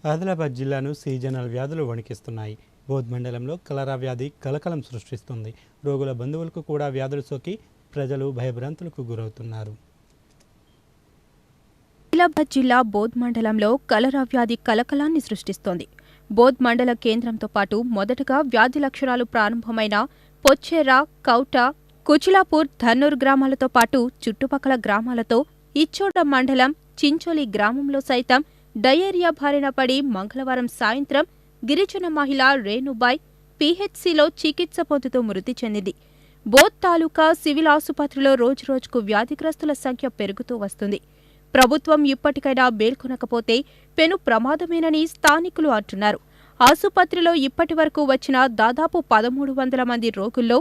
ఆదిలాబాద్ జిల్లాను సీజనల్ వ్యాధులు వణికిస్తున్నాయి. బోధ్ మండలంలో కలరా వ్యాధి కలకలం సృష్టిస్తుంది. రోగుల బంధువులకు కూడా వ్యాధులు సోకి ప్రజలు భయభ్రాంతులకు గురవుతున్నారు. ఆదిలాబాద్ జిల్లా బోధ్ మండలంలో కలరా వ్యాధి కలకలాన్ని సృష్టిస్తోంది. బోధ్ మండల కేంద్రంతో పాటు మొదటగా వ్యాధి లక్షణాలు ప్రారంభమైన పొచ్చేరా, కౌట, కుచిలాపూర్, ధన్నూర్ గ్రామాలతో పాటు చుట్టుపక్కల గ్రామాలతో ఇచ్చోడ మండలం చించోలి గ్రామంలో సైతం డయేరియా బారిన పడి మంగళవారం సాయంత్రం గిరిజన మహిళ రేణుబాయ్ పీహెచ్సీలో చికిత్స పొందుతూ మృతి చెందింది. బోధ్ తాలూకా సివిల్ ఆసుపత్రిలో రోజురోజుకు వ్యాధిగ్రస్తుల సంఖ్య పెరుగుతూ వస్తుంది. ప్రభుత్వం ఇప్పటికైనా మేల్కొనకపోతే పెను ప్రమాదమేనని స్థానికులు అంటున్నారు. ఆసుపత్రిలో ఇప్పటివరకు వచ్చిన దాదాపు 1300 మంది రోగుల్లో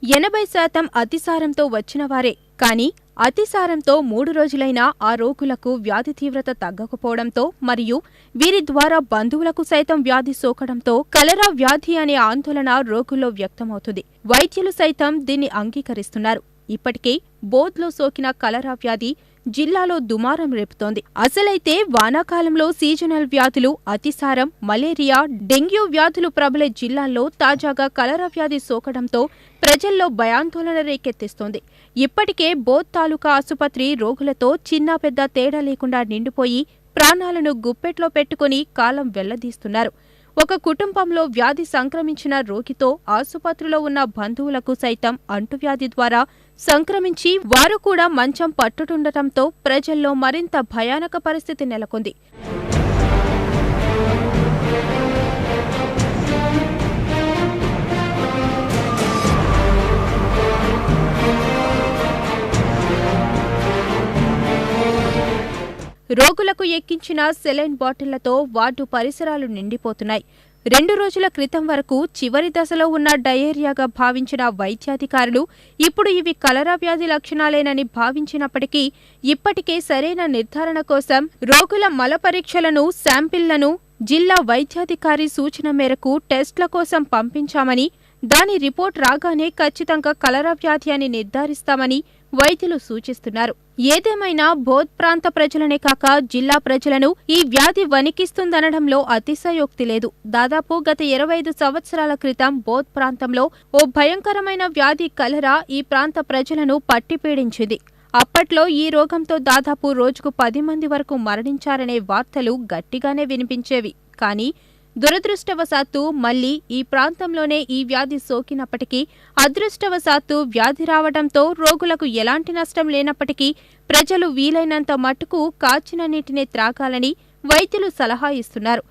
80% అతిసారంతో వచ్చినవారే. కానీ అతిసారంతో 3 రోజులైనా ఆ రోగులకు వ్యాధి తీవ్రత తగ్గకపోవడంతో మరియు వీరి ద్వారా బంధువులకు సైతం వ్యాధి సోకడంతో కలరా వ్యాధి అనే ఆందోళన రోగుల్లో వ్యక్తమవుతుంది. వైద్యులు సైతం దీన్ని అంగీకరిస్తున్నారు. ఇప్పటికే బోధ్లో సోకిన కలరా వ్యాధి జిల్లాలో దుమారం రేపుతోంది. అసలైతే వానాకాలంలో సీజనల్ వ్యాధులు, అతిసారం, మలేరియా, డెంగ్యూ వ్యాధులు ప్రబలే జిల్లాల్లో తాజాగా కలరా వ్యాధి సోకడంతో ప్రజల్లో భయాందోళన రేకెత్తిస్తోంది. ఇప్పటికే బోధ్ తాలూకా ఆసుపత్రి రోగులతో చిన్న పెద్ద తేడా లేకుండా నిండిపోయి ప్రాణాలను గుప్పెట్లో పెట్టుకుని కాలం వెళ్లదీస్తున్నారు. ఒక కుటుంబంలో వ్యాధి సంక్రమించిన రోగితో ఆసుపత్రిలో ఉన్న బంధువులకు సైతం అంటువ్యాధి ద్వారా సంక్రమించి వారు కూడా మంచం పట్టుతుండటంతో ప్రజల్లో మరింత భయానక పరిస్థితి నెలకొంది. రోగులకు ఎక్కించిన సెలైన్ బాటిళ్లతో వార్డు పరిసరాలు నిండిపోతున్నాయి. 2 రోజుల క్రితం వరకు చివరి దశలో ఉన్న డయేరియాగా భావించిన వైద్యాధికారులు ఇప్పుడు ఇవి కలరా వ్యాధి లక్షణాలేనని భావించినప్పటికీ ఇప్పటికే సరైన నిర్ధారణ కోసం రోగుల మల పరీక్షలను, శాంపిళ్లను జిల్లా వైద్యాధికారి సూచన మేరకు టెస్ట్ల కోసం పంపించామని, దాని రిపోర్ట్ రాగానే ఖచ్చితంగా కలరా వ్యాధి అని నిర్ధారిస్తామని వైద్యులు సూచిస్తున్నారు. ఏదేమైనా బోధ్ ప్రాంత ప్రజలనే కాక జిల్లా ప్రజలను ఈ వ్యాధి వణికిస్తుందనడంలో అతిశయోక్తి లేదు. దాదాపు గత 25 సంవత్సరాల క్రితం బోధ్ ప్రాంతంలో ఓ భయంకరమైన వ్యాధి కలరా ఈ ప్రాంత ప్రజలను పట్టిపీడించింది. అప్పట్లో ఈ రోగంతో దాదాపు రోజుకు 10 మంది వరకు మరణించారనే వార్తలు గట్టిగానే వినిపించేవి. కానీ దురదృష్టవశాత్తు మళ్లీ ఈ ప్రాంతంలోనే ఈ వ్యాధి సోకినప్పటికీ అదృష్టవశాత్తు వ్యాధి రావడంతో రోగులకు ఎలాంటి నష్టం లేనప్పటికీ ప్రజలు వీలైనంత మట్టుకు కాచిన నీటినే త్రాగాలని వైద్యులు సలహా ఇస్తున్నారు.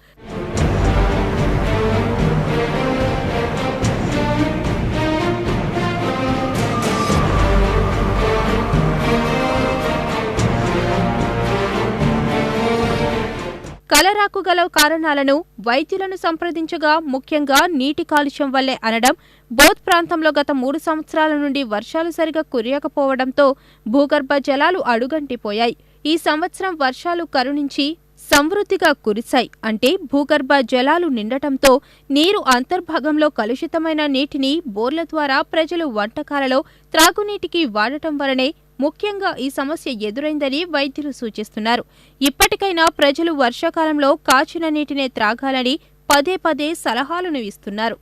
కలరాకు గల కారణాలను వైద్యులను సంప్రదించగా ముఖ్యంగా నీటి కాలుష్యం వల్లే అనడం, బోధ్ ప్రాంతంలో గత 3 సంవత్సరాల నుండి వర్షాలు సరిగా కురియకపోవడంతో భూగర్భ జలాలు అడుగంటిపోయాయి. ఈ సంవత్సరం వర్షాలు కరుణించి సమృద్ధిగా కురిశాయి. అంటే భూగర్భ జలాలు నిండటంతో నీరు అంతర్భాగంలో కలుషితమైన నీటిని బోర్ల ద్వారా ప్రజలు వంటకాలలో, త్రాగునీటికి వాడటం వలనే ముఖ్యంగా ఈ సమస్య ఎదురైందని వైద్యులు సూచిస్తున్నారు. ఇప్పటికైనా ప్రజలు వర్షాకాలంలో కాచిన నీటినే త్రాగాలని పదే పదే సలహాలను ఇస్తున్నారు.